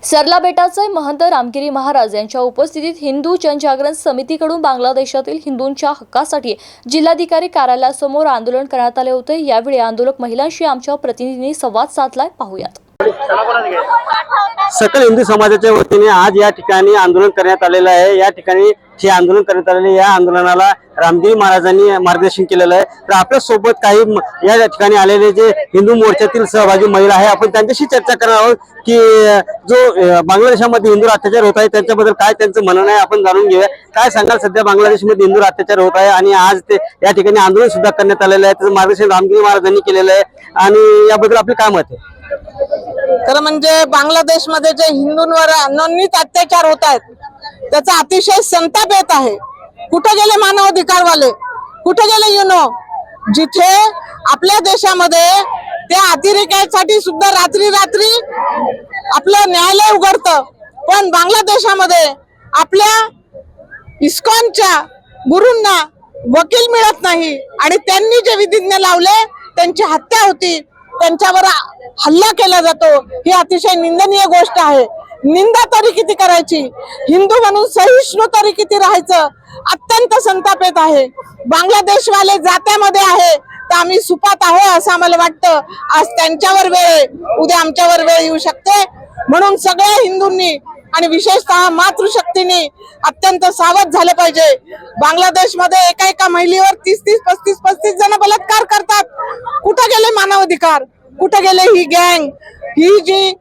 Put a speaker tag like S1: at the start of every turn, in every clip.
S1: सरला बेटाचे महंत रामगिरी महाराज यांच्या उपस्थितीत हिंदू जनजागरण समितीकडून बांगलादेशातील हिंदूंच्या हक्कासाठी जिल्हाधिकारी कार्यालयासमोर आंदोलन करण्यात आले होते। यावेळी आंदोलक महिलांशी आमच्या प्रतिनिधींनी संवाद साधलाय, पाहूयात।
S2: सकल हिंदू समाजाच्या वतीने आज या ठिकाणी आंदोलन करण्यात आलेलं आहे। या ठिकाणी जे आंदोलन करण्यात आलेले, या आंदोलनाला रामगिरी महाराजांनी मार्गदर्शन केलेलं आहे। तर आपल्या सोबत काही या ठिकाणी आलेले जे हिंदू मोर्चातील सहभागी महिला आहे, आपण त्यांच्याशी चर्चा करणार आहोत की जो बांगलादेशामध्ये हिंदू अत्याचार होत आहे त्यांच्याबद्दल काय त्यांचं म्हणणं आहे, आपण जाणून घेऊया। काय सांगाल, सध्या बांगलादेशमध्ये हिंदू अत्याचार होत आहे आणि आज ते या ठिकाणी आंदोलन सुद्धा करण्यात आलेलं आहे, त्याचं मार्गदर्शन रामगिरी महाराजांनी केलेलं आहे आणि याबद्दल आपले काय मत आहे?
S3: खरं म्हणजे बांगलादेशमध्ये जे हिंदूंवर अनन्वित अत्याचार होत आहेत त्याचा अतिशय संताप येत आहे। कुठे गेले मानवाधिकारवाले, कुठे गेले जिथे आपल्या देशामध्ये त्या अतिरेक्यासाठी सुद्धा रात्री रात्री आपलं न्यायालय उघडतं, पण बांगलादेशामध्ये आपल्या इस्कॉनच्या गुरूंना वकील मिळत नाही आणि त्यांनी जे विधिज्ञ लावले त्यांची हत्या होती, त्यांच्यावर हल्ला केला जातो। ही अतिशय निंदनीय गोष्ट आहे। निंदा तरी किती करायची, हिंदू म्हणून सहिष्णू तरी किती राहायचं, अत्यंत संताप येत आहे। बांगलादेशवाले जात्यामध्ये आहे तर आम्ही सुपात आहोत असं आम्हाला वाटतं। आज त्यांच्यावर वेळ, उद्या आमच्यावर वेळ येऊ शकते, म्हणून सगळ्या हिंदूंनी आणि विशेषतः मातृशक्तीने अत्यंत सावध झाले पाहिजे। बांगलादेशमध्ये एका महिलेवर 30-35 जण बलात्कार करतात। कुठे गेले मानवाधिकार, कुठे गेले ही गँग, ही जी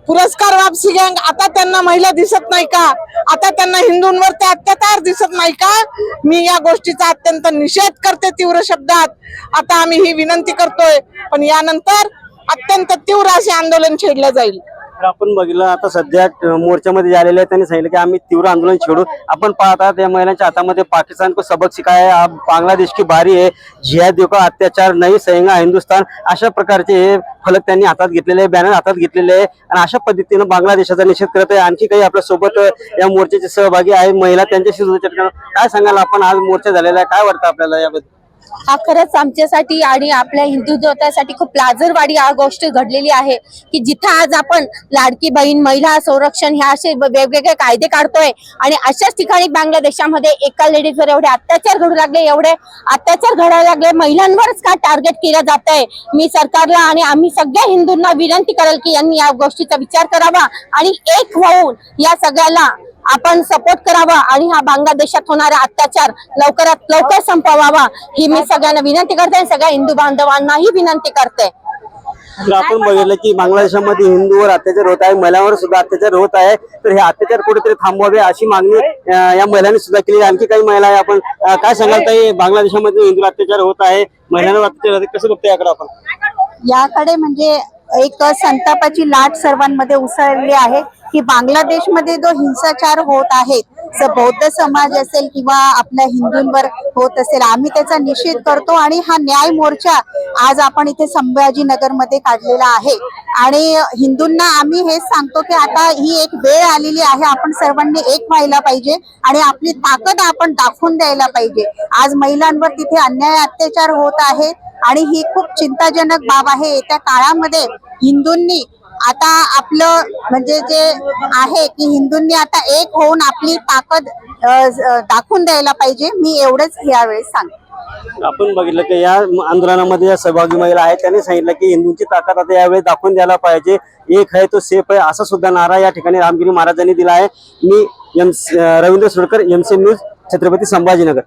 S3: पुरस्कार वापसी गँग? आता त्यांना महिला दिसत नाही का? आता त्यांना हिंदूंवर ते अत्याचार दिसत नाही का? मी या गोष्टीचा अत्यंत निषेध करते तीव्र शब्दात। आता आम्ही ही विनंती करतोय, पण यानंतर अत्यंत तीव्र असे आंदोलन छेडले जाईल।
S2: आपण बघितलं, आता सध्या मोर्चामध्ये आलेले आहेत, त्यांनी सांगितलं की आम्ही तीव्र आंदोलन छेडू। आपण पाहतात या महिलांच्या हातामध्ये पाकिस्तान को सबक सिखाया है, अब बांग्लादेश की बारी है, जिहादियों का अत्याचार नहीं सहेगा हिंदुस्तान, अशा प्रकारचे हे फलक त्यांनी हातात घेतलेले, बॅनर हातात घेतलेले आहे आणि अशा पद्धतीनं बांगलादेशाचा निषेध करत आहे। आणखी काही आपल्या सोबत या मोर्चाचे सहभागी आहेत महिला, त्यांच्याशी चर्चा। काय सांगाल आपण, आज मोर्चा झालेला आहे, काय वाटतं आपल्याला याबद्दल?
S4: हा खरंच आमच्यासाठी आणि आपल्या हिंदुत्वासाठी खूप लाजरवाडी हा गोष्ट घडलेली आहे की जिथे आज आपण लाडकी बहीण, महिला संरक्षण ह्या असे वेगवेगळे कायदे काढतोय आणि अशाच ठिकाणी बांगलादेशामध्ये एका लेडीजवर एवढे अत्याचार घडू लागले, एवढे अत्याचार घडायला लागले, महिलांवरच का टार्गेट केलं जात आहे। मी सरकारला आणि आम्ही सगळ्या हिंदूंना विनंती करेल की यांनी या गोष्टीचा विचार करावा आणि एक होऊन या सगळ्याला आपण सपोर्ट करावा आणि हा बांगलादेशात होणारा अत्याचार लवकरात लवकर संपवावा ही मी सगळ्यांना विनंती करते, सगळ्या हिंदू बांधवांनाही विनंती करते।
S2: आपण बघितलं की बांगलादेशामध्ये हिंदूवर अत्याचार होत आहे, महिलांवर सुद्धा अत्याचार होत आहे, तर हे अत्याचार कुठेतरी थांबवावे अशी मागणी या महिलांनी सुद्धा केली। आणखी काही महिला आहे, आपण काय सांगाल ताई, बांगलादेशामध्ये हिंदू अत्याचार होत आहे, महिलांवर अत्याचार कसं बघते याकडे आपण?
S5: याकडे म्हणजे एक संतापाची लाट सर्वांमध्ये उसळली आहे की बांगलादेशमध्ये जो हिंसाचार होत आहे, बौद्ध समाज असेल किंवा आपल्या हिंदूंवर होत असेल, आम्ही त्याचा निषेध करतो आणि हा न्याय मोर्चा आज आपण इथे संभाजीनगर मध्ये काढलेला आहे आणि हिंदूंना आम्ही हेच सांगतो की आता ही एक वेळ आलेली आहे, आपण सर्वांनी एक व्हायला पाहिजे आणि आपली ताकद आपण दाखवून द्यायला पाहिजे। आज महिलांवर तिथे अन्याय अत्याचार होत आहे आणि ही खूप चिंताजनक बाब आहे। येत्या काळामध्ये हिंदूंनी आता आपलं म्हणजे जे आहे की हिंदूंनी आता एक होऊन आपली ताकद दाखवून द्यायला पाहिजे। मी एवढंच यावेळेस सांगते।
S2: आपण बघितलं की या आंदोलनामध्ये या सहभागी महिला आहेत, त्यांनी सांगितलं की हिंदूंची ताकद आता यावेळी दाखवून द्यायला पाहिजे, एक है तो सेफ है असा सुद्धा नारा या ठिकाणी रामगिरी महाराजांनी दिला आहे। मी रवींद्र सुरकर, MC न्यूज, छत्रपती संभाजीनगर।